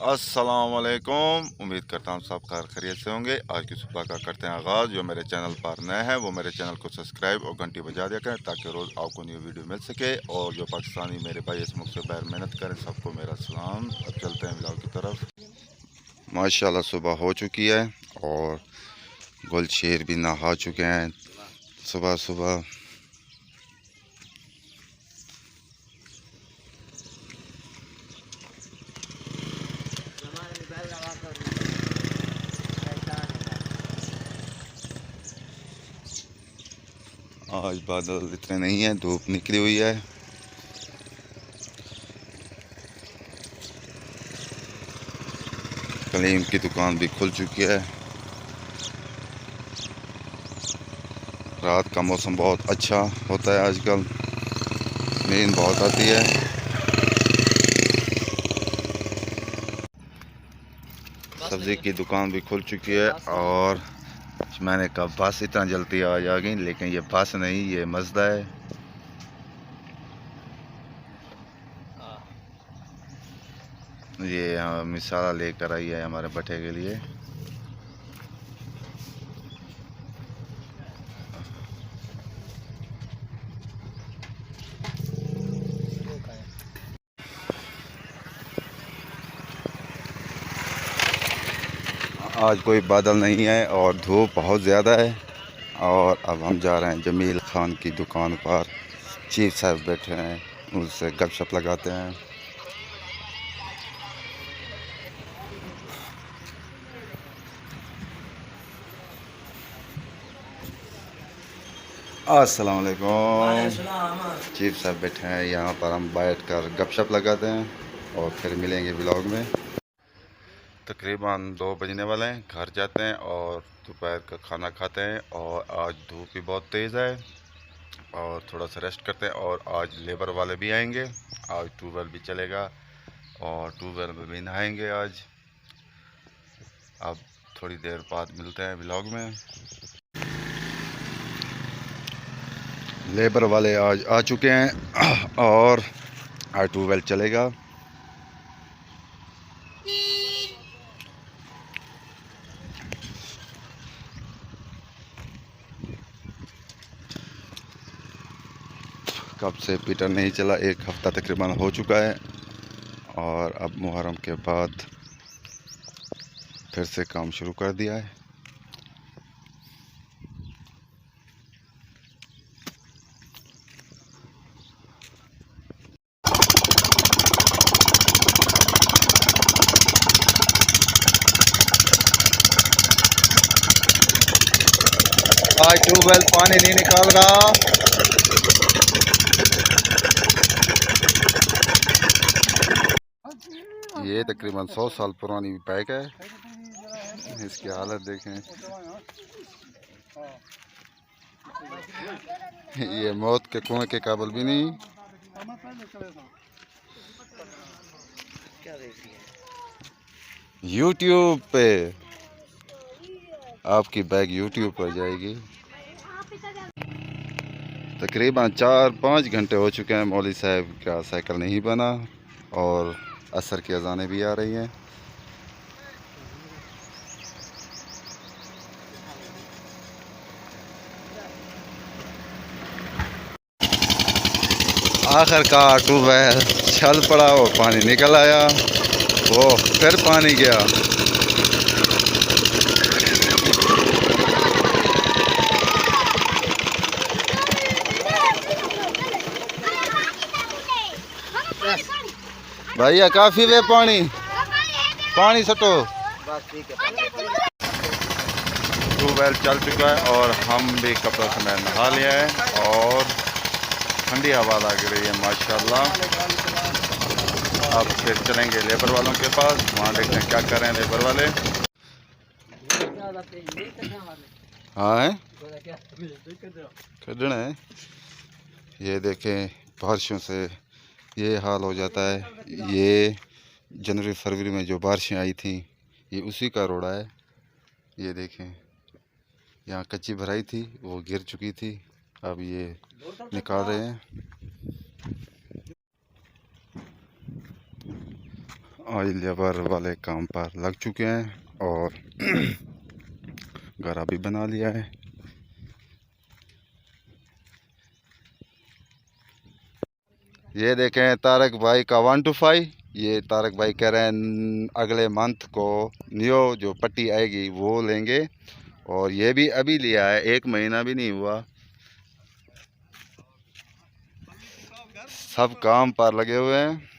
अस्सलाम वालेकुम। उम्मीद करता हूँ सब खैर खैरियत से होंगे। आज की सुबह का करते हैं आगाज़। जो मेरे चैनल पर नए हैं वो मेरे चैनल को सब्सक्राइब और घंटी बजा दिया करें ताकि रोज़ आपको न्यू वीडियो मिल सके। और जो पाकिस्तानी मेरे भाई इस मुल्क से बाहर मेहनत करें सबको मेरा सलाम। अब चलते हैं ब्लॉग की तरफ। माशाल्लाह सुबह हो चुकी है और गुलशेर भी नहा चुके हैं सुबह सुबह। आज बादल इतने नहीं है, धूप निकली हुई है। कलीम की दुकान भी खुल चुकी है। रात का मौसम बहुत अच्छा होता है आजकल, नींद बहुत आती है। सब्ज़ी की दुकान भी खुल चुकी है और मैंने कहा बस इतना जल्दी आ गई, लेकिन ये बस नहीं, ये मज़दा है। ये मिसाला लेकर आई है हमारे भट्टे के लिए। आज कोई बादल नहीं है और धूप बहुत ज़्यादा है। और अब हम जा रहे हैं जमील ख़ान की दुकान पर। चीफ साहब बैठे हैं, उनसे गपशप लगाते हैं। अस्सलाम वालेकुम। चीफ साहब बैठे हैं यहाँ पर, हम बैठ कर गपशप लगाते हैं और फिर मिलेंगे ब्लॉग में। तकरीबन 2 बजने वाले हैं, घर जाते हैं और दोपहर का खाना खाते हैं। और आज धूप भी बहुत तेज़ है और थोड़ा सा रेस्ट करते हैं। और आज लेबर वाले भी आएंगे, आज ट्यूबवेल भी चलेगा और ट्यूबवेल में भी नहाएंगे आज। अब थोड़ी देर बाद मिलते हैं ब्लॉग में। लेबर वाले आज आ चुके हैं और आज ट्यूबवेल चलेगा। कब से पीटर नहीं चला, 1 हफ़्ता तकरीबन हो चुका है। और अब मुहर्रम के बाद फिर से काम शुरू कर दिया है। आज ट्यूबवेल पानी नहीं निकाल रहा। ये तकरीबन 100 साल पुरानी बाइक है, इसकी हालत देखें। ये मौत के कुएं के काबिल भी नहीं। यूट्यूब पे आपकी बाइक यूट्यूब पर जाएगी। तकरीबन 4-5 घंटे हो चुके हैं, मौलवी साहब का साइकिल नहीं बना और असर की अज़ानें भी आ रही हैं। आखिरकार ट्यूबवेल चल पड़ा और पानी निकल आया, वो फिर पानी गया। भैया काफ़ी वे पानी सटो। ट्यूबवेल चल चुका है और हम भी कपड़ों से मैं नहा लिया है और ठंडी हवा लग रही है माशाल्लाह। अब फिर चलेंगे लेबर वालों के पास, वहाँ देखते हैं क्या कर रहे हैं लेबर वाले। हाँ है खड़ना है। ये देखें, बारिशों से ये हाल हो जाता है। ये जनवरी फरवरी में जो बारिशें आई थी ये उसी का रोड़ा है। ये देखें, यहाँ कच्ची भराई थी वो गिर चुकी थी, अब ये निकाल रहे हैं। ऑयल लेबर वाले काम पर लग चुके हैं और गरा भी बना लिया है। ये देखें तारक भाई का 1 to 5। ये तारक भाई कह रहे हैं अगले मंथ को न्यू जो पट्टी आएगी वो लेंगे, और ये भी अभी लिया है, 1 महीना भी नहीं हुआ। सब काम पर लगे हुए हैं।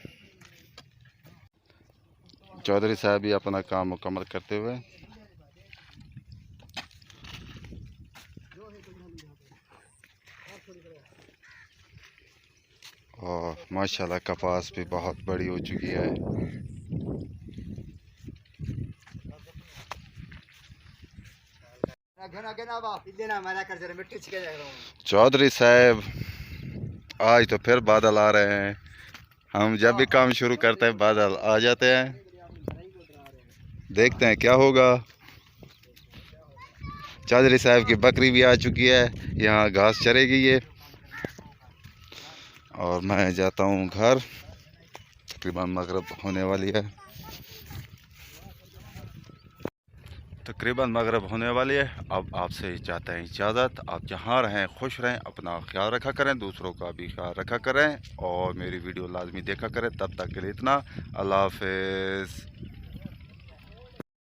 चौधरी साहब भी अपना काम मुकम्मल करते हुए। और माशाल्लाह कपास भी बहुत बड़ी हो चुकी है। चौधरी साहब आज तो फिर बादल आ रहे हैं। हम जब भी काम शुरू करते हैं बादल आ जाते हैं। देखते हैं क्या होगा। चौधरी साहब की बकरी भी आ चुकी है, यहाँ घास चरेगी ये। और मैं जाता हूँ घर, तकरीबन मगरिब होने वाली है। तकरीबन मगरिब होने वाली है। अब आपसे चाहते हैं इजाज़त। आप जहाँ रहें खुश रहें, अपना ख्याल रखा करें, दूसरों का भी ख्याल रखा करें, और मेरी वीडियो लाजमी देखा करें। तब तक के लिए इतना, अल्लाह हाफ़िज़।